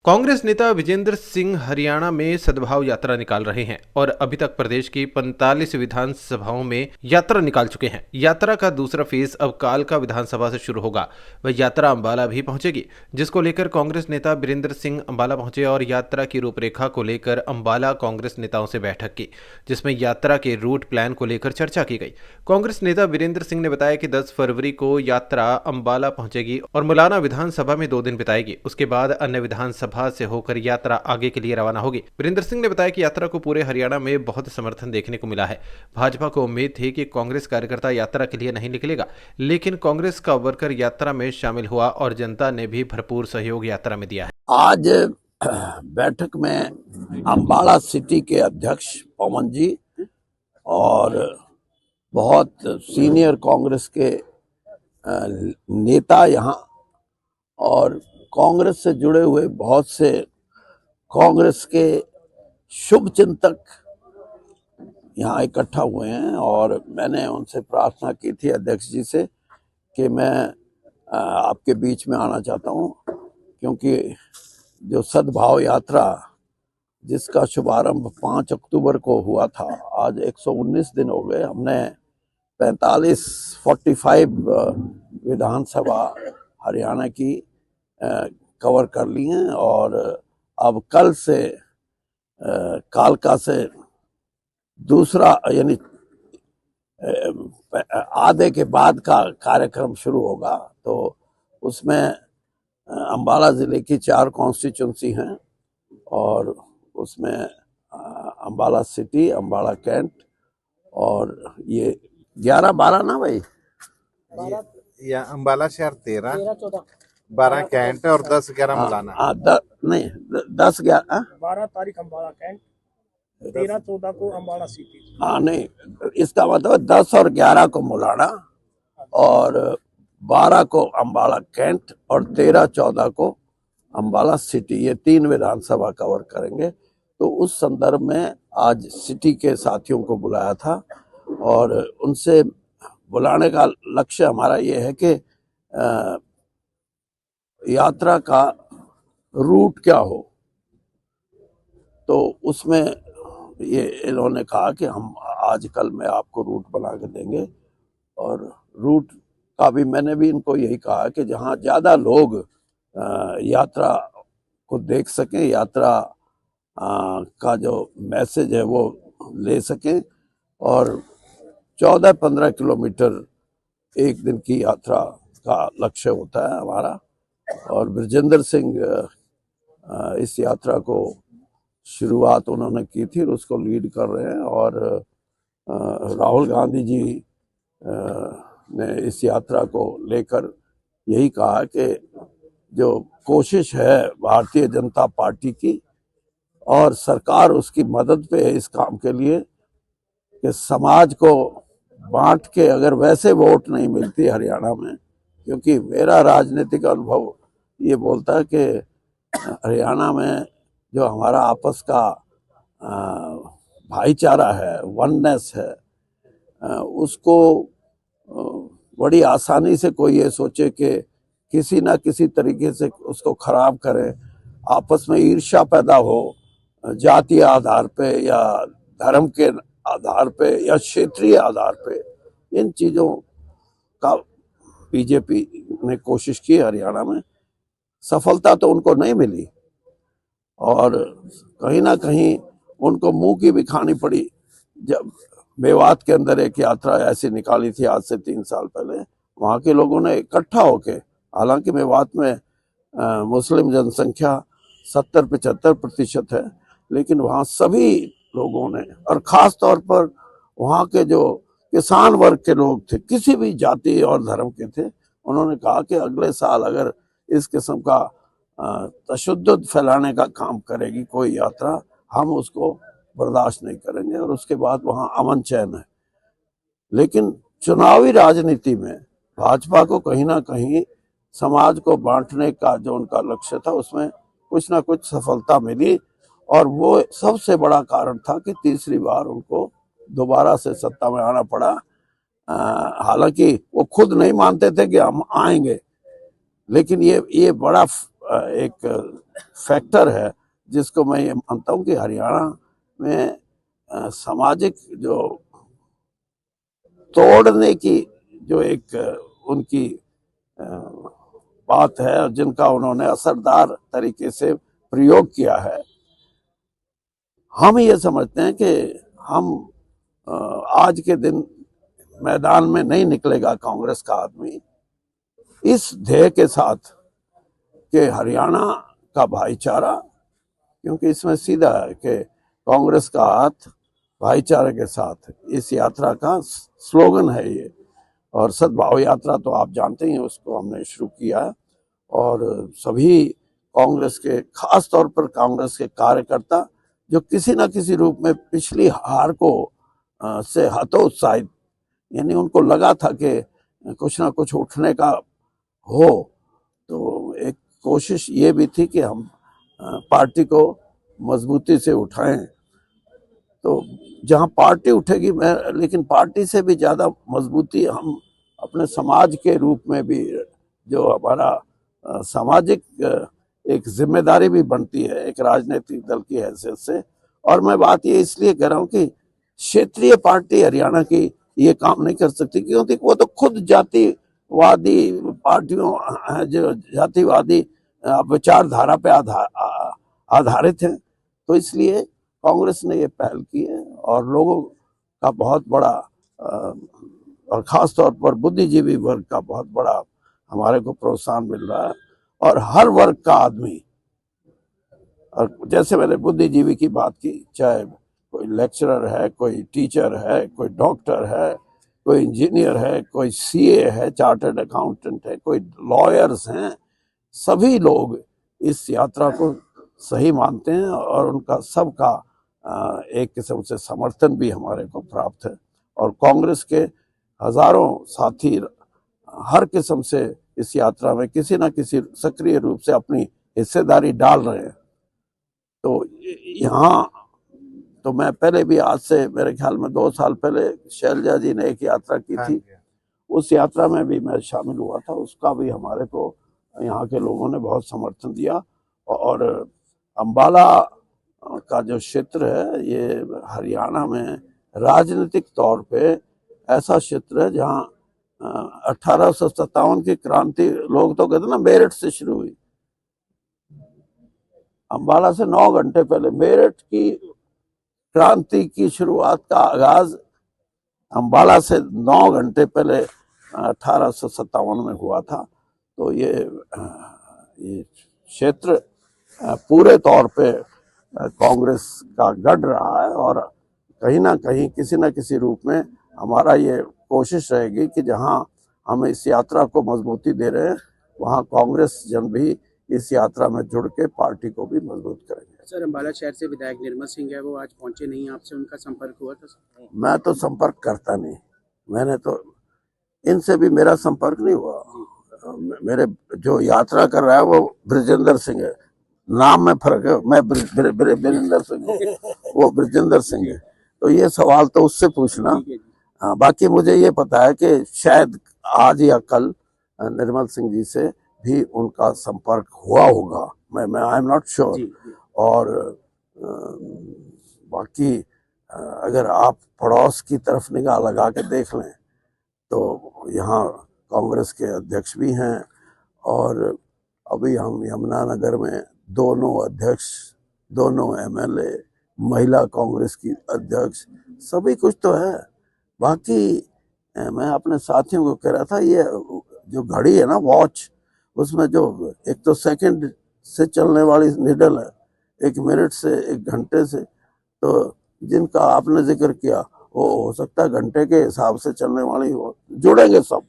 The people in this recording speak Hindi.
कांग्रेस नेता विजेंद्र सिंह हरियाणा में सद्भाव यात्रा निकाल रहे हैं और अभी तक प्रदेश की 45 विधानसभाओं में यात्रा निकाल चुके हैं। यात्रा का दूसरा फेज अब कालका विधानसभा से शुरू होगा। वह यात्रा अंबाला भी पहुंचेगी, जिसको लेकर कांग्रेस नेता वीरेंद्र सिंह अंबाला पहुंचे और यात्रा की रूपरेखा को लेकर अंबाला कांग्रेस नेताओं से बैठक की, जिसमें यात्रा के रूट प्लान को लेकर चर्चा की गई। कांग्रेस नेता वीरेंद्र सिंह ने बताया कि 10 फरवरी को यात्रा अंबाला पहुंचेगी और मुलाना विधानसभा में 2 दिन बिताएगी। उसके बाद अन्य विधानसभा से होकर यात्रा आगे के लिए रवाना होगी। वीरेंद्र सिंह ने बताया कि यात्रा को पूरे हरियाणा में बहुत समर्थन देखने को मिला है। भाजपा को उम्मीद थी कि कांग्रेस कार्यकर्ता यात्रा के लिए नहीं निकलेगा, लेकिन कांग्रेस का वर्कर यात्रा में शामिल हुआ और जनता ने भी भरपूर सहयोग यात्रा में दिया है। आज बैठक में अंबाला सिटी के अध्यक्ष पवन जी और बहुत सीनियर कांग्रेस के नेता यहाँ और कांग्रेस से जुड़े हुए बहुत से कांग्रेस के शुभ चिंतक यहाँ इकट्ठा हुए हैं और मैंने उनसे प्रार्थना की थी अध्यक्ष जी से कि मैं आपके बीच में आना चाहता हूँ, क्योंकि जो सद्भाव यात्रा जिसका शुभारंभ 5 अक्टूबर को हुआ था, आज 119 दिन हो गए। हमने 45 विधानसभा हरियाणा की कवर कर ली हैं और अब कल से कालका से दूसरा यानी आधे के बाद का कार्यक्रम शुरू होगा। तो उसमें अंबाला ज़िले की 4 कॉन्स्टिट्यूंसी हैं और उसमें अंबाला सिटी, अंबाला कैंट और ये 11-12 ना भाई, या अंबाला शहर 13, 12 कैंट और 10-11 मुलाना। नहीं 10-11 12 तारीख अंबाला कैंट, 13-14 को अंबाला सिटी। हाँ नहीं, इसका मतलब 10 और 11 को मुलाना और 12 को अंबाला कैंट और 13-14 को अंबाला सिटी, ये 3 विधानसभा कवर करेंगे। तो उस संदर्भ में आज सिटी के साथियों को बुलाया था और उनसे बुलाने का लक्ष्य हमारा ये है कि यात्रा का रूट क्या हो। तो उसमें ये इन्होंने कहा कि हम आज कल में आपको रूट बना के देंगे और रूट का भी मैंने भी इनको यही कहा कि जहाँ ज़्यादा लोग यात्रा को देख सकें, यात्रा का जो मैसेज है वो ले सकें और 14-15 किलोमीटर एक दिन की यात्रा का लक्ष्य होता है हमारा। और विजेंद्र सिंह इस यात्रा को शुरुआत उन्होंने की थी और उसको लीड कर रहे हैं और राहुल गांधी जी ने इस यात्रा को लेकर यही कहा कि जो कोशिश है भारतीय जनता पार्टी की और सरकार उसकी मदद पे है इस काम के लिए कि समाज को बांट के अगर वैसे वोट नहीं मिलती हरियाणा में, क्योंकि मेरा राजनीतिक अनुभव ये बोलता है कि हरियाणा में जो हमारा आपस का भाईचारा है, वननेस है, उसको बड़ी आसानी से कोई ये सोचे कि किसी ना किसी तरीके से उसको खराब करें, आपस में ईर्ष्या पैदा हो जातीय आधार पे या धर्म के आधार पे या क्षेत्रीय आधार पे। इन चीज़ों का बीजेपी ने कोशिश की हरियाणा में, सफलता तो उनको नहीं मिली और कहीं ना कहीं उनको मुंह की भी खानी पड़ी। जब मेवात के अंदर एक यात्रा ऐसी निकाली थी आज से 3 साल पहले, वहाँ के लोगों ने इकट्ठा होके, हालांकि मेवात में मुस्लिम जनसंख्या 70-75% है, लेकिन वहाँ सभी लोगों ने और ख़ास तौर पर वहाँ के जो किसान वर्ग के लोग थे, किसी भी जाति और धर्म के थे, उन्होंने कहा कि अगले साल अगर इस किस्म का तशद्दुद फैलाने का काम करेगी कोई यात्रा, हम उसको बर्दाश्त नहीं करेंगे और उसके बाद वहाँ अमन चैन है। लेकिन चुनावी राजनीति में भाजपा को कहीं ना कहीं समाज को बांटने का जो उनका लक्ष्य था उसमें कुछ ना कुछ सफलता मिली और वो सबसे बड़ा कारण था कि तीसरी बार उनको दोबारा से सत्ता में आना पड़ा। हालांकि वो खुद नहीं मानते थे कि हम आएंगे, लेकिन ये बड़ा एक फैक्टर है जिसको मैं ये मानता हूँ कि हरियाणा में सामाजिक जो तोड़ने की जो एक उनकी बात है, जिनका उन्होंने असरदार तरीके से प्रयोग किया है, हम ये समझते हैं कि हम आज के दिन मैदान में नहीं निकलेगा कांग्रेस का आदमी इस ध्येय के साथ कि हरियाणा का भाईचारा, क्योंकि इसमें सीधा है कि कांग्रेस का हाथ भाईचारे के साथ, इस यात्रा का स्लोगन है ये। और सद्भाव यात्रा तो आप जानते हैं, उसको हमने शुरू किया है और सभी कांग्रेस के, खास तौर पर कांग्रेस के कार्यकर्ता जो किसी न किसी रूप में पिछली हार को से हतोत्साहित, यानी उनको लगा था कि कुछ ना कुछ उठने का हो, तो एक कोशिश ये भी थी कि हम पार्टी को मजबूती से उठाएं। तो जहां पार्टी उठेगी, लेकिन पार्टी से भी ज्यादा मजबूती हम अपने समाज के रूप में भी, जो हमारा सामाजिक एक जिम्मेदारी भी बनती है एक राजनीतिक दल की हैसियत से। और मैं बात ये इसलिए कह रहा हूँ कि क्षेत्रीय पार्टी हरियाणा की ये काम नहीं कर सकती, क्योंकि वो तो खुद जातिवादी पार्टियों, जो जातिवादी विचारधारा पे आधारित हैं। तो इसलिए कांग्रेस ने ये पहल की है और लोगों का बहुत बड़ा और खास तौर पर बुद्धिजीवी वर्ग का बहुत बड़ा हमारे को प्रोत्साहन मिल रहा है। और हर वर्ग का आदमी, और जैसे मैंने बुद्धिजीवी की बात की, चाहे कोई लेक्चरर है, कोई टीचर है, कोई डॉक्टर है, कोई इंजीनियर है, कोई सीए है, चार्टर्ड अकाउंटेंट है, कोई लॉयर्स हैं, सभी लोग इस यात्रा को सही मानते हैं और उनका सबका एक किस्म से समर्थन भी हमारे को प्राप्त है। और कांग्रेस के हजारों साथी हर किस्म से इस यात्रा में किसी न किसी सक्रिय रूप से अपनी हिस्सेदारी डाल रहे हैं। तो यहाँ तो मैं पहले भी, आज से मेरे ख्याल में 2 साल पहले शैलजा जी ने एक यात्रा की थी, उस यात्रा में भी मैं शामिल हुआ था, उसका भी हमारे को यहाँ के लोगों ने बहुत समर्थन दिया। और अंबाला का जो क्षेत्र है, ये हरियाणा में राजनीतिक तौर पे ऐसा क्षेत्र है जहाँ 1857 की क्रांति, लोग तो कहते ना मेरठ से शुरू हुई, अंबाला से 9 घंटे पहले मेरठ की क्रांति की शुरुआत का आगाज अंबाला से 9 घंटे पहले 1857 में हुआ था। तो ये क्षेत्र पूरे तौर पे कांग्रेस का गढ़ रहा है और कहीं ना कहीं किसी न किसी रूप में हमारा ये कोशिश रहेगी कि जहां हम इस यात्रा को मजबूती दे रहे हैं, वहां कांग्रेस जन भी इस यात्रा में जुड़ के पार्टी को भी मजबूत करेंगे। सर, अंबाला शहर से विधायक निर्मल सिंह है, वो आज पहुंचे नहीं, आपसे उनका संपर्क हुआ था? मैं तो संपर्क करता नहीं, मैंने तो इनसे भी मेरा संपर्क नहीं हुआ। मेरे जो यात्रा कर रहा है वो ब्रिजेंद्र सिंह है, नाम में फर्क है, मैं ब्रिजेंद्र सिंह हूँ, वो ब्रिजेंद्र सिंह है। तो ये सवाल तो उससे पूछना। बाकी मुझे ये पता है कि शायद आज या कल निर्मल सिंह जी से भी उनका संपर्क हुआ होगा, मैं आई एम नॉट श्योर। और बाकी अगर आप पड़ोस की तरफ निगाह लगा के देख लें तो यहाँ कांग्रेस के अध्यक्ष भी हैं और अभी हम यमुनानगर में दोनों अध्यक्ष, दोनों एमएलए, महिला कांग्रेस की अध्यक्ष, सभी कुछ तो है। बाकी मैं अपने साथियों को कह रहा था, ये जो घड़ी है ना, वॉच, उसमें जो एक तो सेकंड से चलने वाली निडल है, 1 मिनट से 1 घंटे से, तो जिनका आपने जिक्र किया वो हो सकता है घंटे के हिसाब से चलने वाली हो, जुड़ेंगे सब।